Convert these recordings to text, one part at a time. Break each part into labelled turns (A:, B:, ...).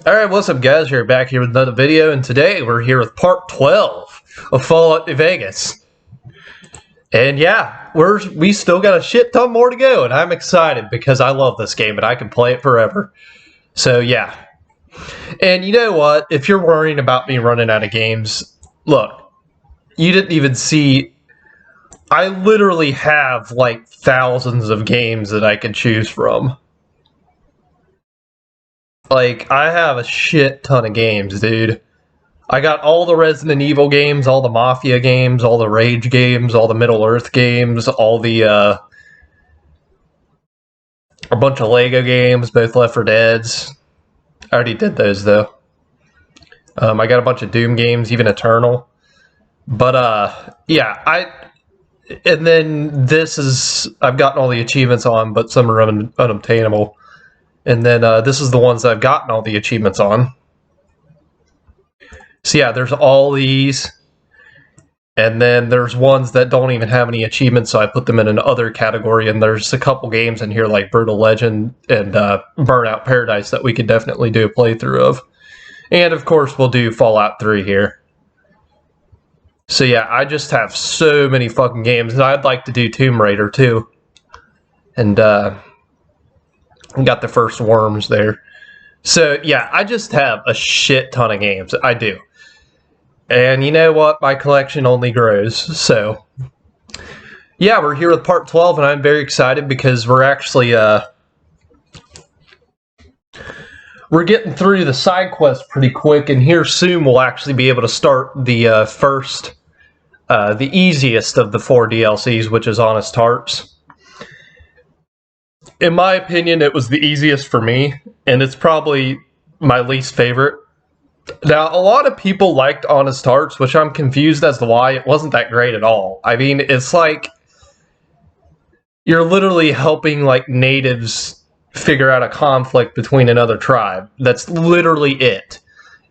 A: Alright, what's up guys? We're back here with another video, and today we're here with part 12 of Fallout New Vegas. And yeah, we still got a shit ton more to go, and I'm excited because I love this game and I can play it forever. So yeah. And you know what? If you're worrying about me running out of games, look, you didn't even see... I literally have like thousands of games that I can choose from. Like, I have a shit ton of games, dude. I got all the Resident Evil games, all the Mafia games, all the Rage games, all the Middle-earth games, all the, a bunch of Lego games, both Left 4 Deads. I already did those, though. I got a bunch of Doom games, even Eternal. But, yeah, and then this is... I've gotten all the achievements on, but some are unobtainable. And then this is the ones that I've gotten all the achievements on. So yeah, there's all these. And then there's ones that don't even have any achievements, so I put them in an other category. And there's a couple games in here like Brutal Legend and Burnout Paradise that we could definitely do a playthrough of. And of course we'll do Fallout 3 here. So yeah, I just have so many fucking games. And I'd like to do Tomb Raider too. And got the first Worms there. So, yeah, I just have a shit ton of games. I do. And you know what? My collection only grows. So, yeah, we're here with part 12, and I'm very excited because we're actually, we're getting through the side quest pretty quick, and here soon we'll actually be able to start the first, the easiest of the 4 DLCs, which is Honest Hearts. In my opinion, it was the easiest for me, and it's probably my least favorite. Now, a lot of people liked Honest Hearts, which I'm confused as to why. It wasn't that great at all. I mean, it's like you're literally helping like natives figure out a conflict between another tribe. That's literally it.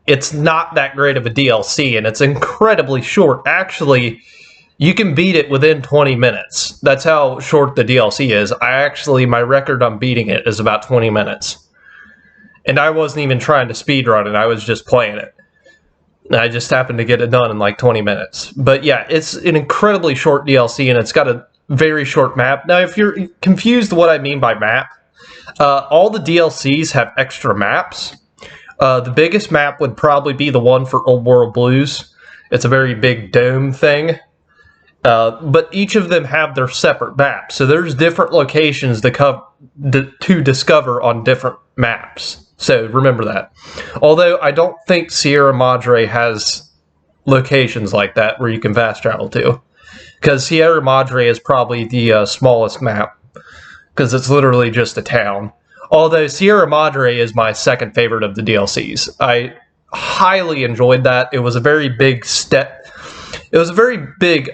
A: It's not that great of a DLC, and it's incredibly short. Actually, you can beat it within 20 minutes. That's how short the DLC is. My record on beating it is about 20 minutes. And I wasn't even trying to speedrun it, I was just playing it. And I just happened to get it done in like 20 minutes. But yeah, it's an incredibly short DLC, and it's got a very short map. Now, if you're confused what I mean by map, all the DLCs have extra maps. The biggest map would probably be the one for Old World Blues. It's a very big dome thing. But each of them have their separate maps, so there's different locations to discover on different maps. So remember that. Although I don't think Sierra Madre has locations like that where you can fast travel to, because Sierra Madre is probably the smallest map, because it's literally just a town. Although Sierra Madre is my second favorite of the DLCs. I highly enjoyed that. It was a very big step. It was a very big,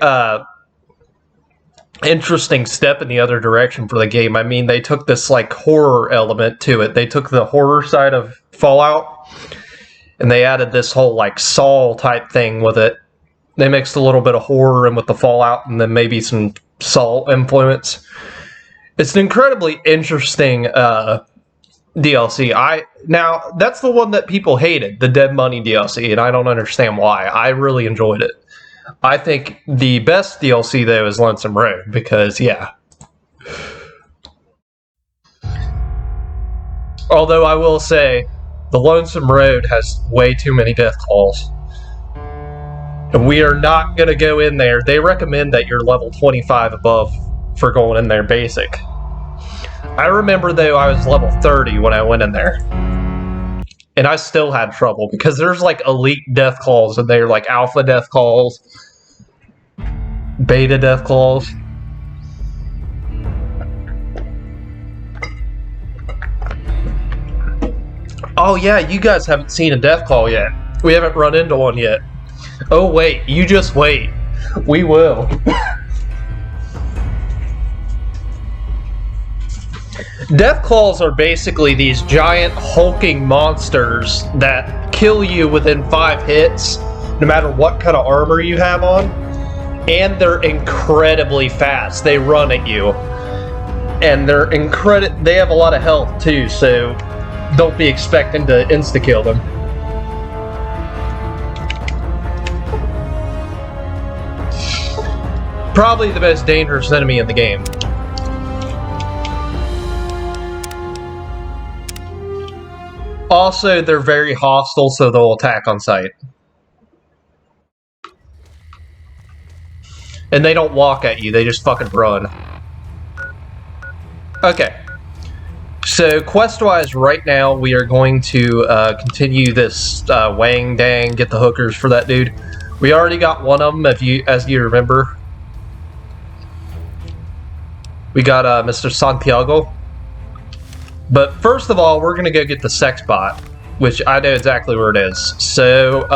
A: interesting step in the other direction for the game. I mean, they took this, like, horror element to it. They took the horror side of Fallout, and they added this whole, like, Saw-type thing with it. They mixed a little bit of horror in with the Fallout, and then maybe some Saw influence. It's an incredibly interesting, DLC. Now, that's the one that people hated, the Dead Money DLC, and I don't understand why. I really enjoyed it. I think the best DLC, though, is Lonesome Road, because, yeah. Although I will say, the Lonesome Road has way too many death claws. And we are not going to go in there. They recommend that you're level 25 above for going in there basic. I remember, though, I was level 30 when I went in there. And I still had trouble, because there's, like, elite death claws in there, like alpha death claws, beta death claws. Oh yeah, you guys haven't seen a death claw yet. We haven't run into one yet. Oh wait, you just wait. We will. Death claws are basically these giant hulking monsters that kill you within 5 hits, no matter what kind of armor you have on, and they're incredibly fast. They run at you, and they have a lot of health too, so don't be expecting to insta-kill them. Probably the most dangerous enemy in the game. Also, they're very hostile, so they'll attack on sight. And they don't walk at you, they just fucking run. Okay. So, quest-wise, right now, we are going to continue this Wang Dang, get the hookers for that dude. We already got one of them, as you remember. We got Mr. Santiago. But first of all, we're going to go get the sex bot, which I know exactly where it is. So,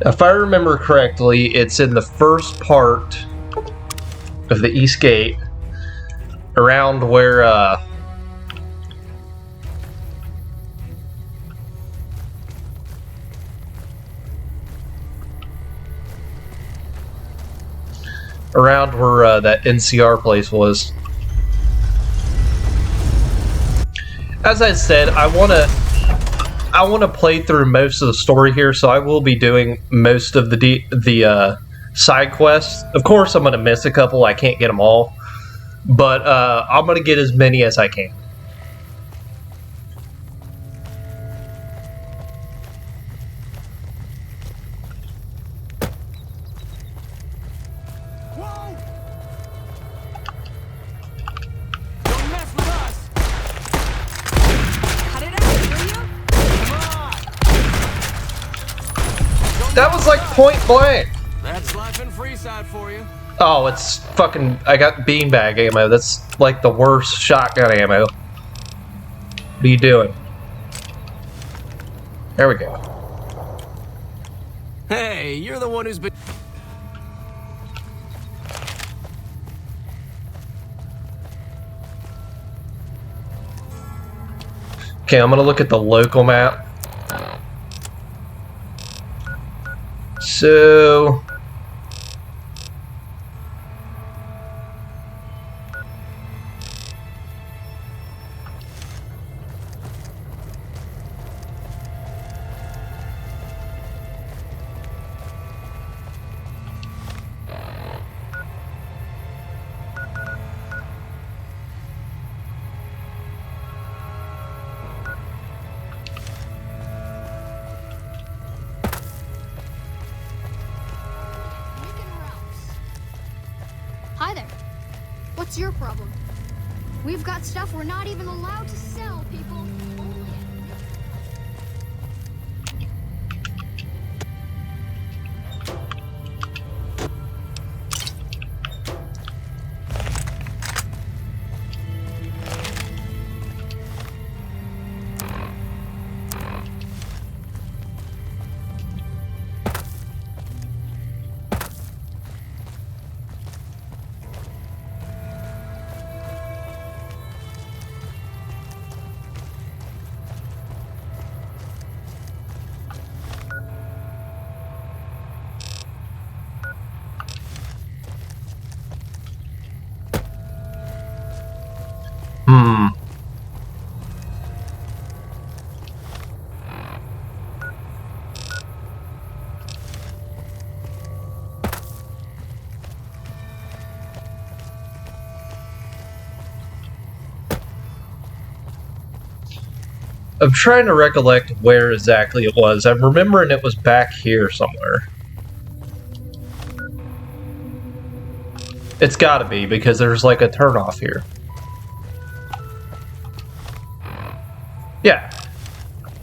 A: if I remember correctly, it's in the first part of the East Gate, around where, that NCR place was. As I said, I want to play through most of the story here, so I will be doing most of the side quests. Of course, I'm going to miss a couple. I can't get them all, but I'm going to get as many as I can. That was like point blank.
B: That's life in Freeside for you.
A: Oh, it's fucking... I got beanbag ammo. That's like the worst shotgun ammo. What are you doing? There we go.
B: Hey, you're the one who's been...
A: Okay, I'm gonna look at the local map. So...
C: Hi there. What's your problem? We've got stuff we're not even allowed to sell, people. Only I'm trying to recollect where exactly it was. I'm remembering it was back here somewhere. It's gotta be, because there's like a turnoff here. Yeah,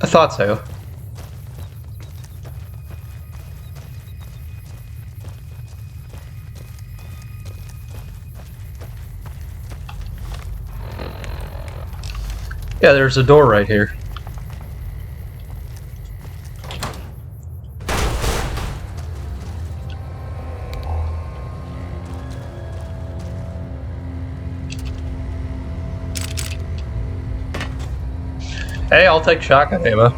C: I thought so. Yeah, there's a door right here. Hey, I'll take shotgun ammo.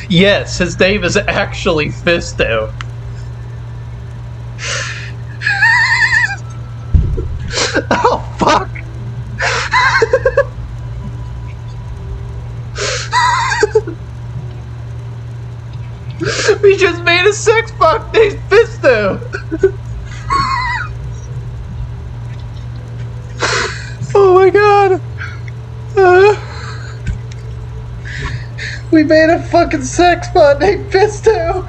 A: Yes, his name is actually Fisto. Oh, fuck! We just made a sex bot named Fisto! Oh my god! We made a fucking sex bot named Fisto!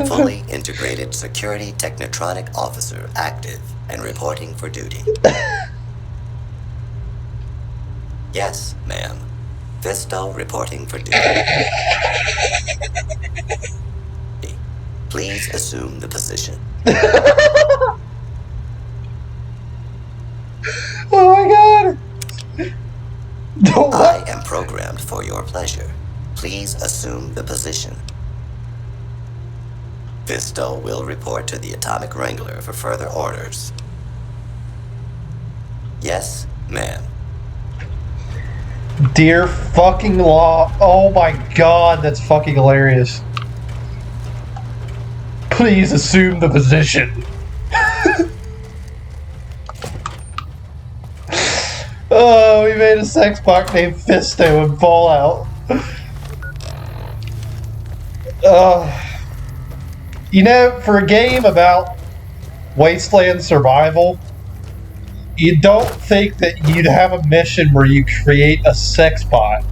D: Fully integrated security technotronic officer active and reporting for duty. Yes, ma'am. Fisto reporting for duty. Please assume the position.
A: Oh my god!
D: I am programmed for your pleasure. Please assume the position. Fisto will report to the Atomic Wrangler for further orders. Yes, ma'am.
A: Dear fucking law. Oh my god, that's fucking hilarious. Please assume the position. Oh, we made a sex bot named Fisto in Fallout. You know, for a game about wasteland survival, you don't think that you'd have a mission where you create a sex bot.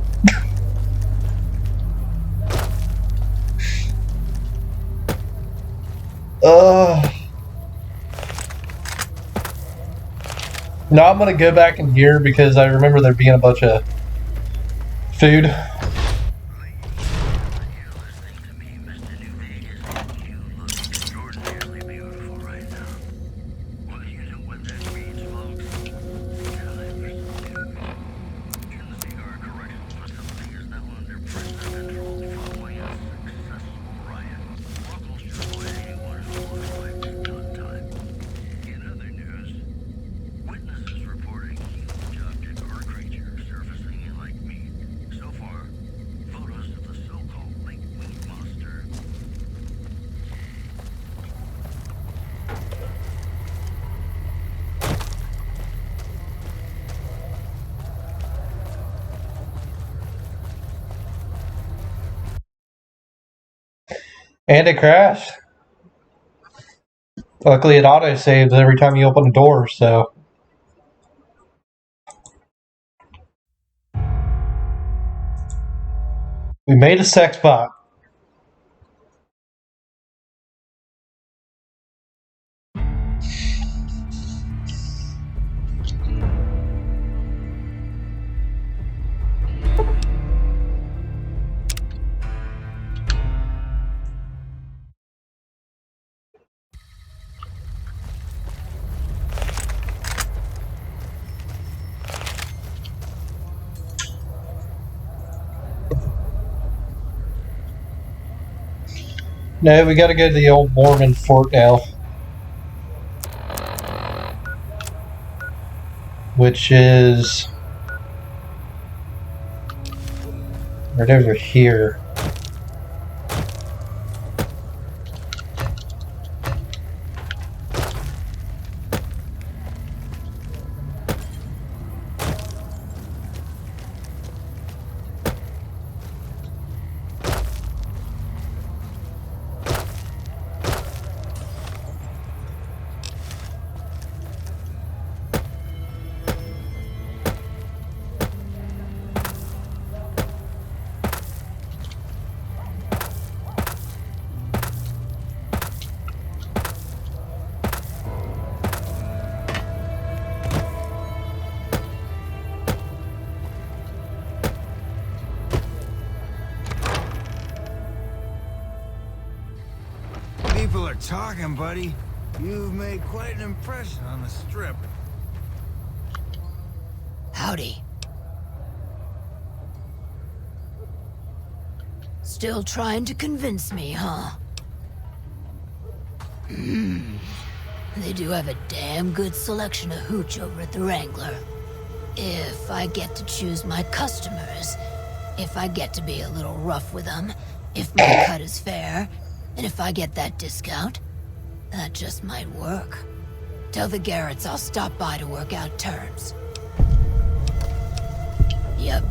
A: Now I'm gonna go back in here because I remember there being a bunch of food. And it crashed. Luckily it auto-saves every time you open a door, so... We made a sex bot. No, we gotta go to the old Mormon fort now. Which is... right over here.
B: People are talking, buddy. You've made quite an impression on the strip.
E: Howdy. Still trying to convince me, huh? They do have a damn good selection of hooch over at the Wrangler. If I get to choose my customers, if I get to be a little rough with them, if my cut is fair, and if I get that discount, that just might work. Tell the Garretts I'll stop by to work out terms. Yep.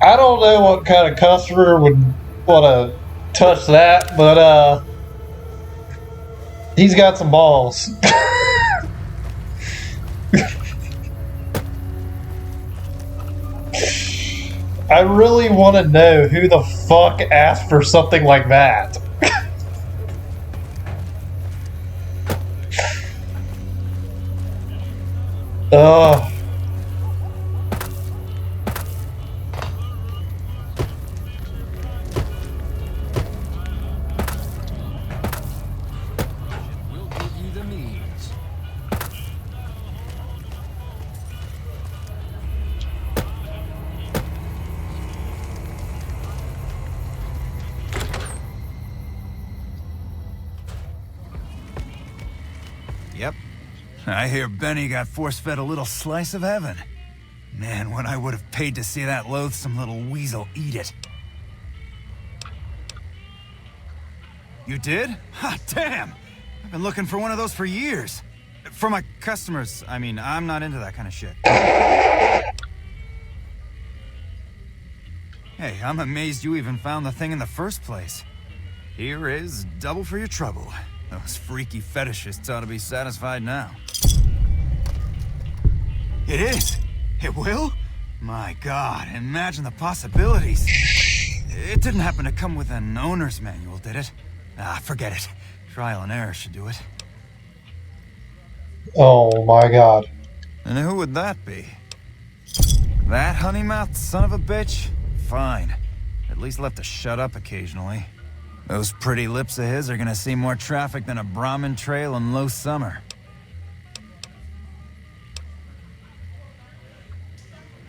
A: I don't know what kind of customer would want to touch that, but he's got some balls. I really want to know who the fuck asked for something like that. Ugh.
B: We'll give you the means. Yep. I hear Benny got force-fed a little slice of heaven. Man, what I would have paid to see that loathsome little weasel eat it. You did? Ha, damn! I've been looking for one of those for years. For my customers, I mean, I'm not into that kind of shit. Hey, I'm amazed you even found the thing in the first place. Here is double for your trouble. Those freaky fetishists ought to be satisfied now. It is! It will? My God, imagine the possibilities. It didn't happen to come with an owner's manual, did it? Ah, forget it. Trial and error should do it.
A: Oh my god.
B: And who would that be? That honey-mouthed son of a bitch? Fine. At least left to shut up occasionally. Those pretty lips of his are gonna see more traffic than a Brahmin trail in low summer.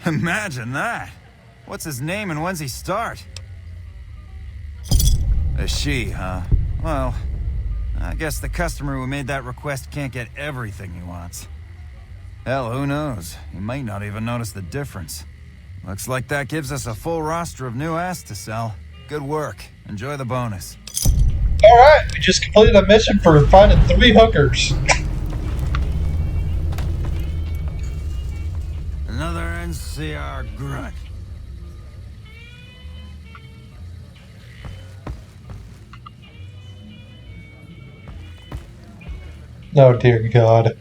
B: Imagine that! What's his name and when's he start? A she, huh? Well, I guess the customer who made that request can't get everything he wants. Hell, who knows? He might not even notice the difference. Looks like that gives us a full roster of new ass to sell. Good work. Enjoy the bonus.
A: Alright, we just completed a mission for finding 3 hookers.
B: Another NCR grunt.
A: Oh dear God.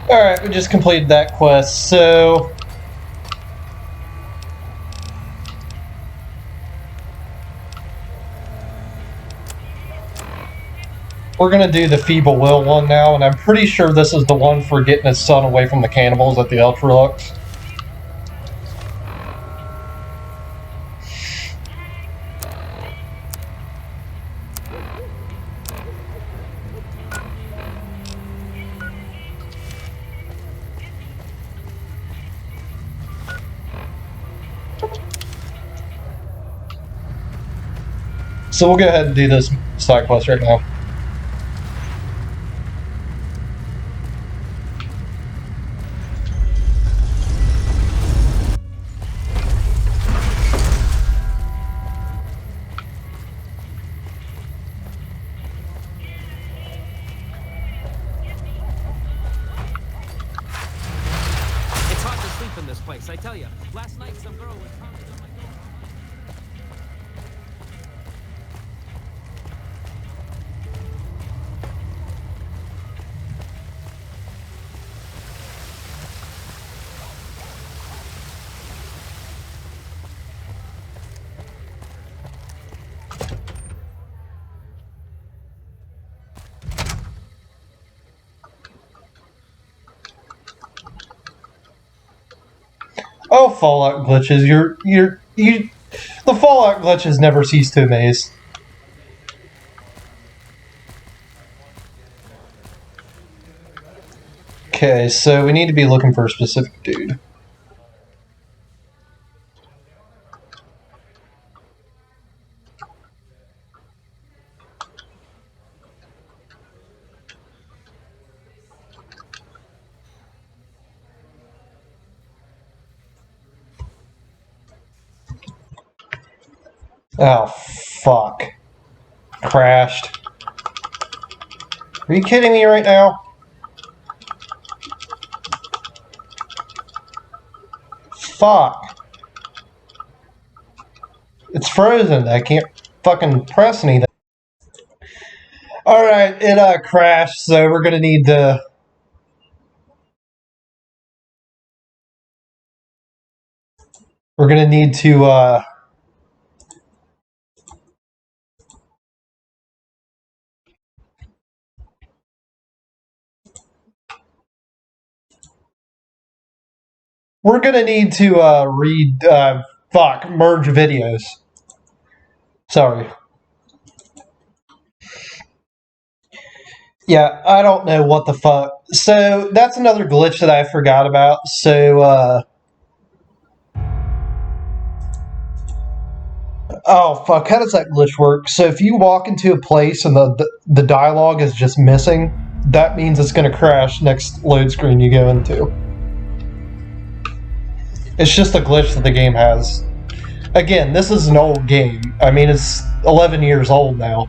A: Alright, we just completed that quest, so... we're gonna do the Feeble Will one now, and I'm pretty sure this is the one for getting his son away from the cannibals at the Ultralux. So we'll go ahead and do this side quest right now.
F: It's hard to sleep in this place, I tell you. Last night some girl was pounding on my door.
A: Oh, Fallout glitches! The Fallout glitches never cease to amaze. Okay, so we need to be looking for a specific dude. Oh, fuck. Crashed. Are you kidding me right now? Fuck. It's frozen. I can't fucking press anything. Alright, it crashed, so we're gonna need to... We're gonna need to, We're gonna need to, merge videos. Sorry. Yeah, I don't know what the fuck. So, that's another glitch that I forgot about. So, oh, fuck, how does that glitch work? So, if you walk into a place and the dialogue is just missing, that means it's gonna crash next load screen you go into. It's just a glitch that the game has. Again, this is an old game. I mean, it's 11 years old now.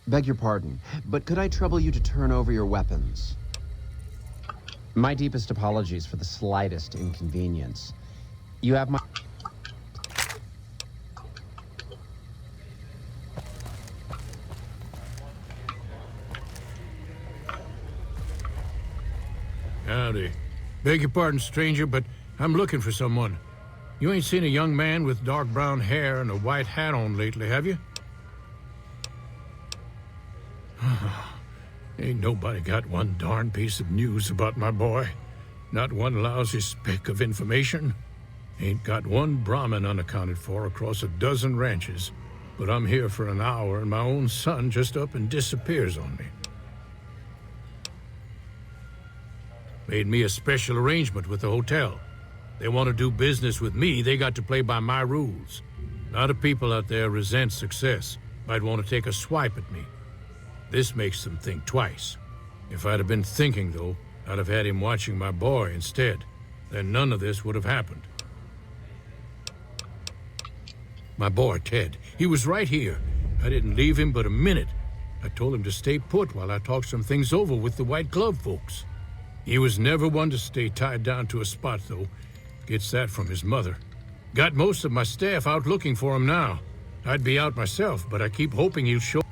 G: Beg your pardon, but could I trouble you to turn over your weapons? My deepest apologies for the slightest inconvenience. You have my...
H: Howdy. Beg your pardon, stranger, but I'm looking for someone. You ain't seen a young man with dark brown hair and a white hat on lately, have you? Ain't nobody got one darn piece of news about my boy. Not one lousy speck of information. Ain't got one Brahmin unaccounted for across a dozen ranches. But I'm here for an hour and my own son just up and disappears on me. Made me a special arrangement with the hotel. They want to do business with me, they got to play by my rules. A lot of people out there resent success, might want to take a swipe at me. This makes them think twice. If I'd have been thinking, though, I'd have had him watching my boy instead. Then none of this would have happened. My boy, Ted, he was right here. I didn't leave him but a minute. I told him to stay put while I talked some things over with the White Glove folks. He was never one to stay tied down to a spot, though. Gets that from his mother. Got most of my staff out looking for him now. I'd be out myself, but I keep hoping he'll show...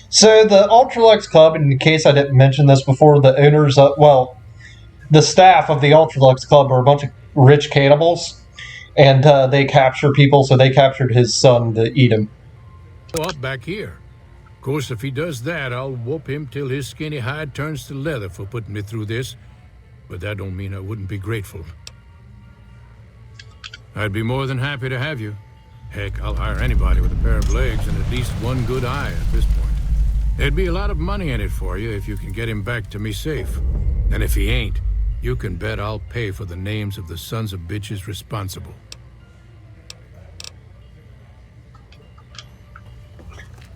A: So, the Ultralux Club, in case I didn't mention this before, the owners, the staff of the Ultralux Club are a bunch of rich cannibals, and they capture people, so they captured his son to eat him.
H: Up back here. Of course, if he does that, I'll whoop him till his skinny hide turns to leather for putting me through this. But that don't mean I wouldn't be grateful. I'd be more than happy to have you. Heck, I'll hire anybody with a pair of legs and at least one good eye at this point. There'd be a lot of money in it for you if you can get him back to me safe. And if he ain't, you can bet I'll pay for the names of the sons of bitches responsible.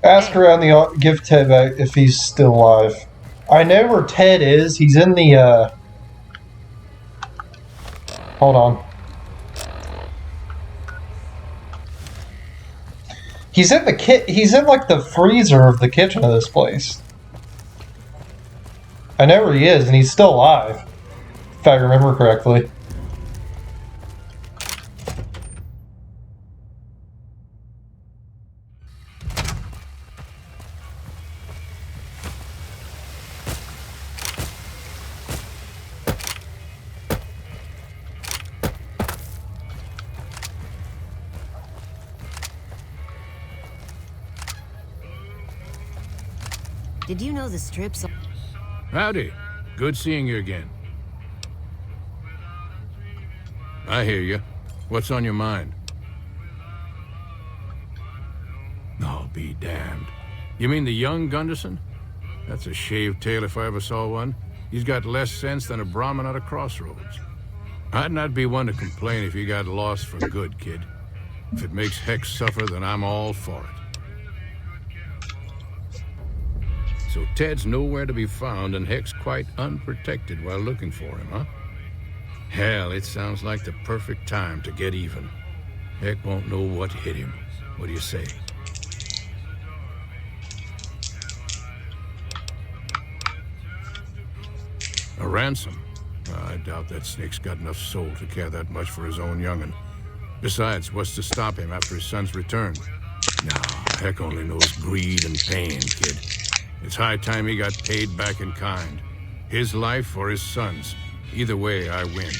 A: Ask around the... Give Ted back if he's still alive. I know where Ted is. He's in the, Hold on. He's in the he's in, like, the freezer of the kitchen of this place. I know where he is, and he's still alive. If I remember correctly.
I: Did you know the strips...
H: Howdy. Good seeing you again. I hear you. What's on your mind? be damned. You mean the young Gunderson? That's a shaved tail if I ever saw one. He's got less sense than a Brahmin at a crossroads. I'd not be one to complain if he got lost for good, kid. If it makes Hex suffer, then I'm all for it. So Ted's nowhere to be found and Hex quite unprotected while looking for him, huh? Hell, it sounds like the perfect time to get even. Heck won't know what hit him. What do you say? A ransom? I doubt that snake's got enough soul to care that much for his own young'un. Besides, what's to stop him after his son's return? No, Heck only knows greed and pain, kid. It's high time he got paid back in kind. His life or his son's. Either way, I win.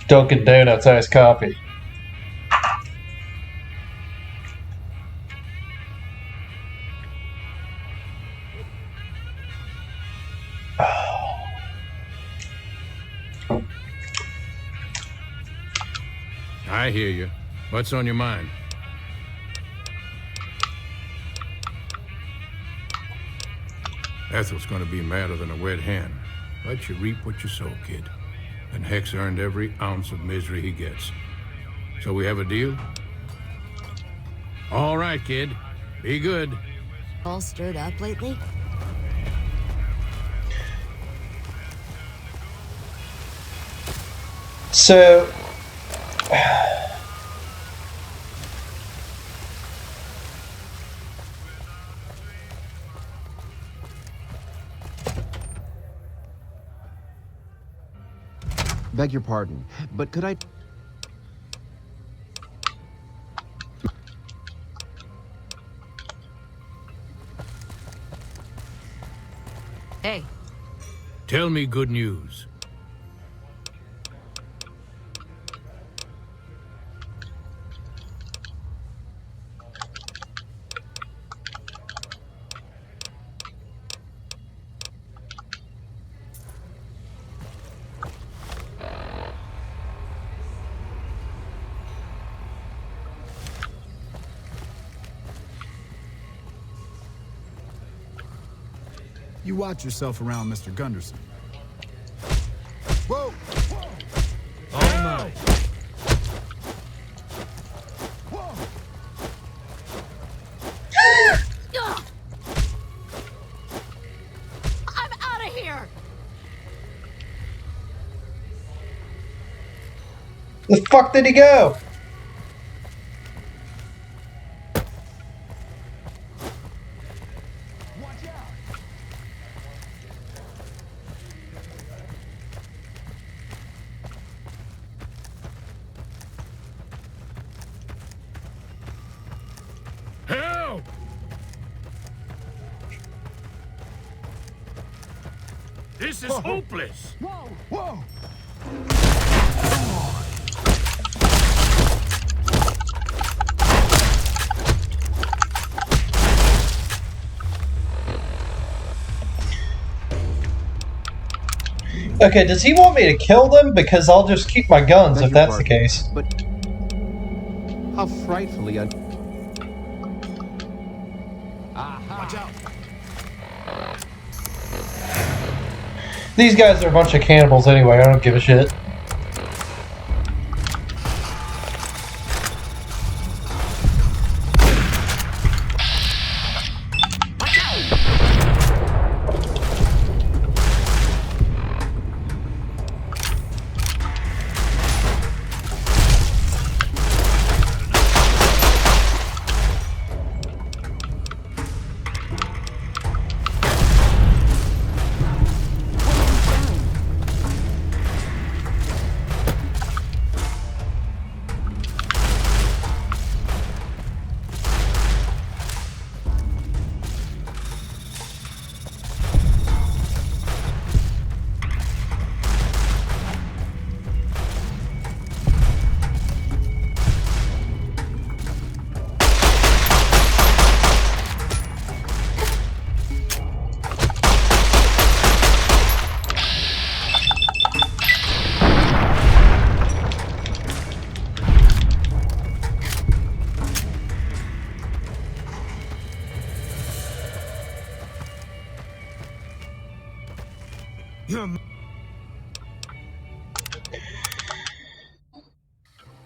A: Dunkin' Donuts iced coffee.
H: I hear you. What's on your mind? Ethel's gonna be madder than a wet hen. But you reap what you sow, kid. And Hex earned every ounce of misery he gets. So we have a deal? All right, kid. Be good.
E: All stirred up lately?
A: So,
G: Beg your pardon, but could I...
E: Hey.
H: Tell me good news.
I: You watch yourself around Mr. Gunderson. Whoa!
F: All mine.
E: I'm out of here!
A: the fuck did he go?
H: Help! This is hopeless!
I: Whoa! Whoa!
A: Okay, does he want me to kill them? Because I'll just keep my guns if that's the case.
G: But how frightfully
I: Watch out!
A: These guys are a bunch of cannibals anyway, I don't give a shit.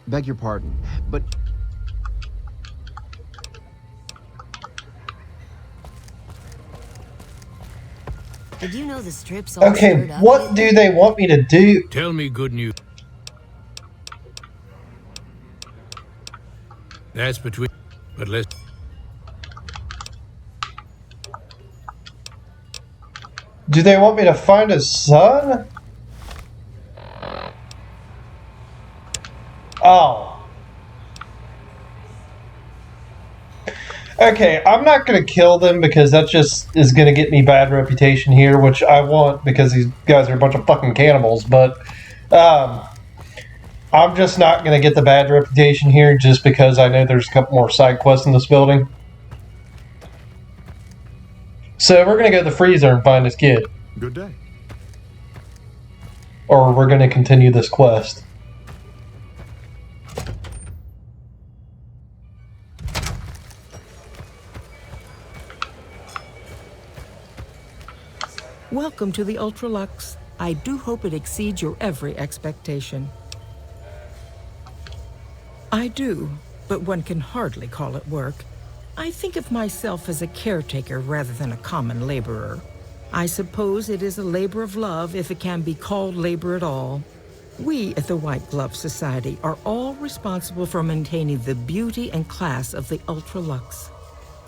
G: Beg your pardon, but
E: Did you know the strip's all
A: Okay,
E: stirred up
A: what
E: lately?
A: do they want me to do?
H: Tell me good news. That's between... But let's...
A: Do they want me to find his son? Oh. Okay, I'm not going to kill them because that just is going to get me bad reputation here, which I want because these guys are a bunch of fucking cannibals, but I'm just not going to get the bad reputation here just because I know there's a couple more side quests in this building. So we're going to go to the freezer and find this kid.
I: Good day.
A: Or we're going to continue this quest.
J: Welcome to the Ultralux. I do hope it exceeds your every expectation. I do, but one can hardly call it work. I think of myself as a caretaker rather than a common laborer. I suppose it is a labor of love if it can be called labor at all. We at the White Glove Society are all responsible for maintaining the beauty and class of the Ultralux.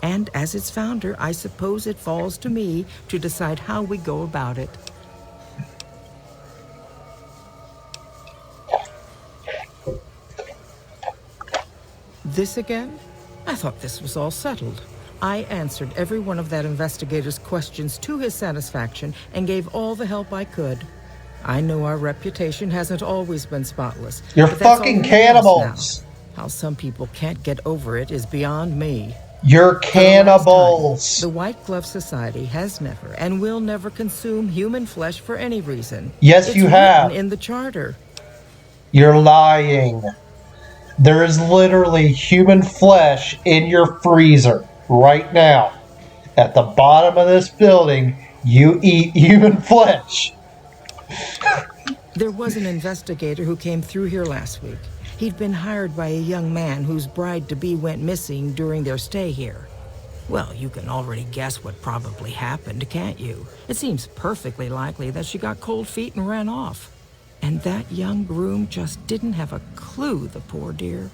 J: And as its founder, I suppose it falls to me to decide how we go about it. This again? I thought this was all settled. I answered every one of that investigator's questions to his satisfaction and gave all the help I could. I know our reputation hasn't always been spotless.
A: You're
J: but that's
A: fucking
J: all we have
A: cannibals.
J: now. How some people can't get over it is beyond me.
A: You're
J: For the last
A: cannibals.
J: time, the White Glove Society has never and will never consume human flesh for any reason.
A: Yes,
J: It's
A: you
J: written
A: have.
J: in the charter.
A: You're lying. There is literally human flesh in your freezer right now. At the bottom of this building, you eat human flesh.
J: There was an investigator who came through here last week. He'd been hired by a young man whose bride-to-be went missing during their stay here. Well, you can already guess what probably happened, can't you? It seems perfectly likely that she got cold feet and ran off. And that young groom just didn't have a clue, the poor dear.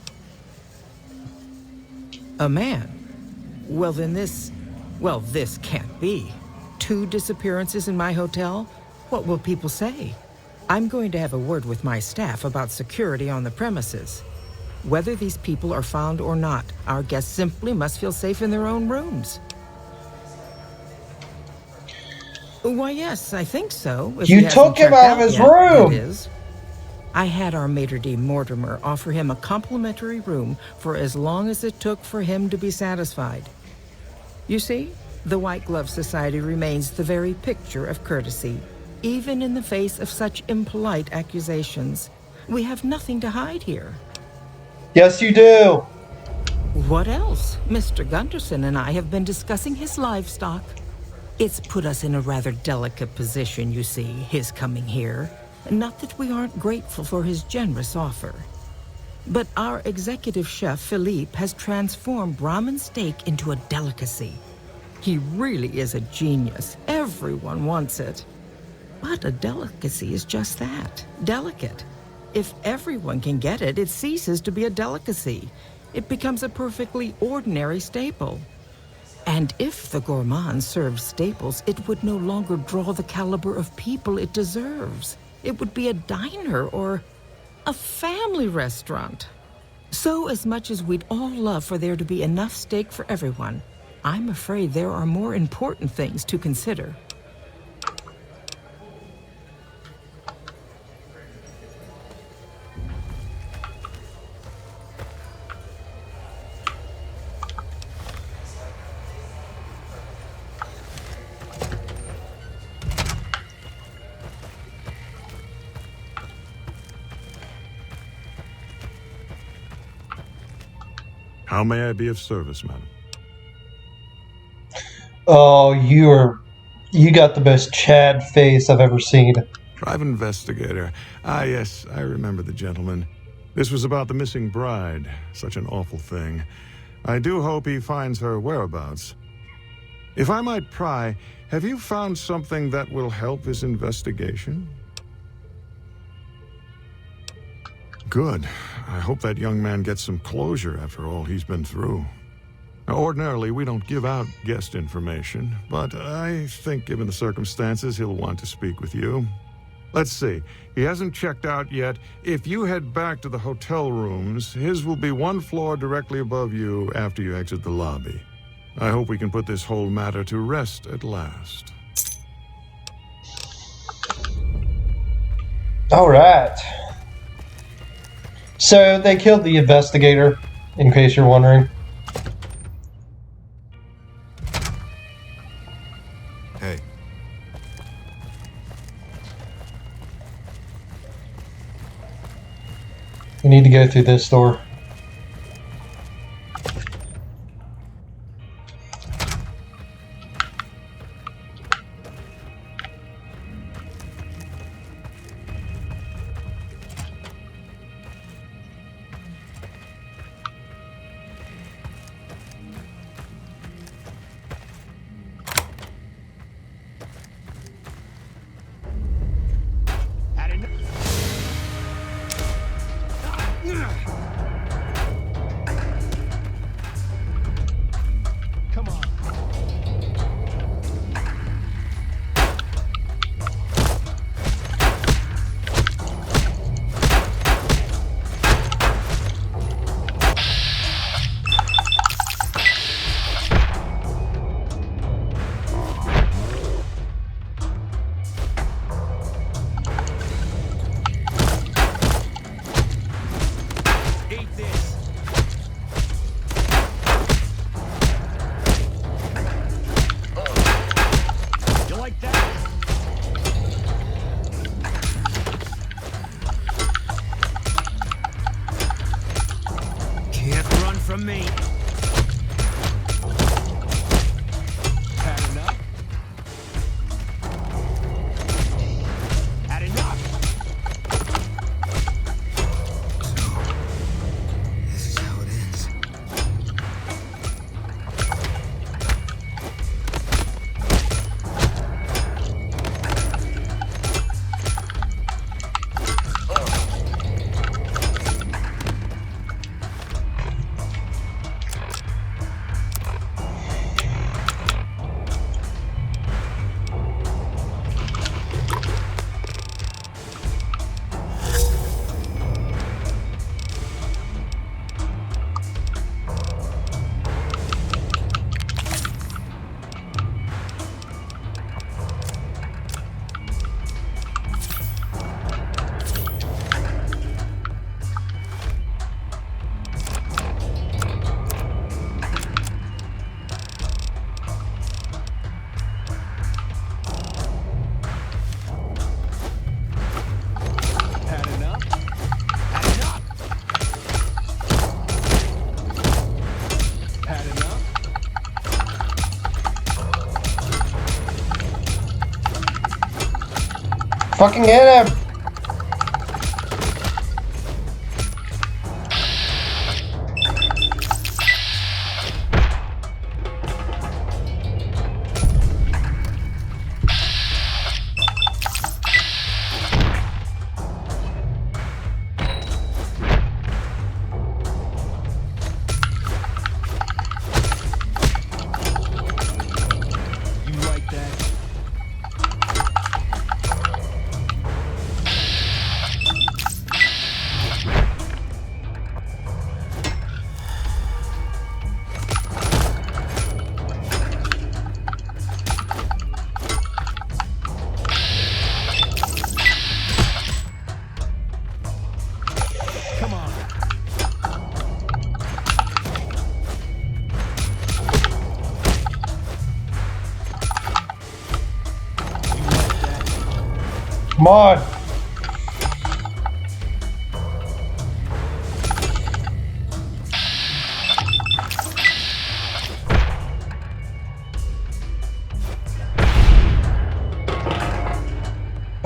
J: A man? Well, then this can't be. 2 disappearances in my hotel? What will people say? I'm going to have a word with my staff about security on the premises. Whether these people are found or not, our guests simply must feel safe in their own rooms. Why, yes, I think so. If
A: You
J: he hasn't
A: took him
J: checked
A: out of
J: out
A: his
J: yet,
A: room.
J: that is. I had our maitre d' Mortimer offer him a complimentary room for as long as it took for him to be satisfied. You see, the White Glove Society remains the very picture of courtesy, even in the face of such impolite accusations. We have nothing to hide here.
A: Yes, you do.
J: What else? Mr. Gunderson and I have been discussing his livestock. It's put us in a rather delicate position, you see, his coming here. Not that we aren't grateful for his generous offer. But our executive chef, Philippe, has transformed Brahmin steak into a delicacy. He really is a genius. Everyone wants it. But a delicacy is just that, delicate. If everyone can get it, it ceases to be a delicacy. It becomes a perfectly ordinary staple. And if the gourmand served staples, it would no longer draw the caliber of people it deserves. It would be a diner or a family restaurant. So as much as we'd all love for there to be enough steak for everyone, I'm afraid there are more important things to consider.
I: How may I be of service, madam?
A: Oh, you are You got the most Chad face I've ever seen.
K: Private investigator. Ah, yes, I remember the gentleman. This was about the missing bride. Such an awful thing. I do hope he finds her whereabouts. If I might pry, have you found something that will help his investigation? Good. I hope that young man gets some closure after all he's been through. Now, ordinarily, we don't give out guest information, but I think given the circumstances, he'll want to speak with you. Let's see. He hasn't checked out yet. If you head back to the hotel rooms, his will be one floor directly above you after you exit the lobby. I hope we can put this whole matter to rest at last.
A: All right. So they killed the investigator, in case you're wondering.
K: Hey.
A: We need to go through this door.
F: From me. Had enough? Had enough?
D: This is how it ends.
A: Fucking hit him! Come on!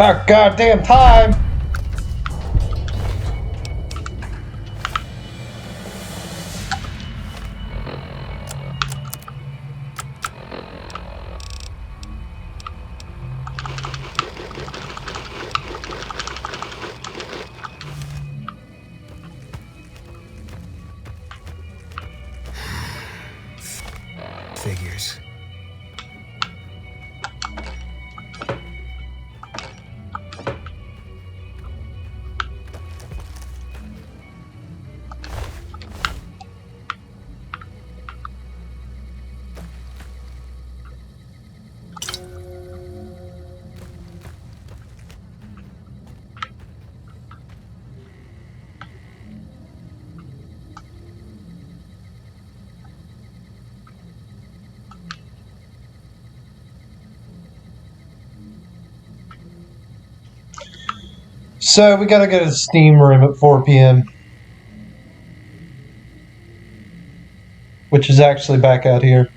A: About goddamn time!
B: Figures.
A: So we gotta go to the steam room at 4 p.m. Which is actually back out here.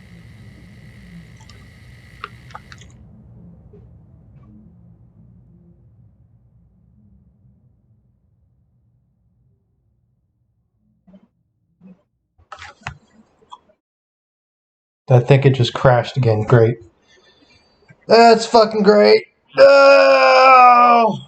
A: I think it just crashed again. Great. That's fucking great. No!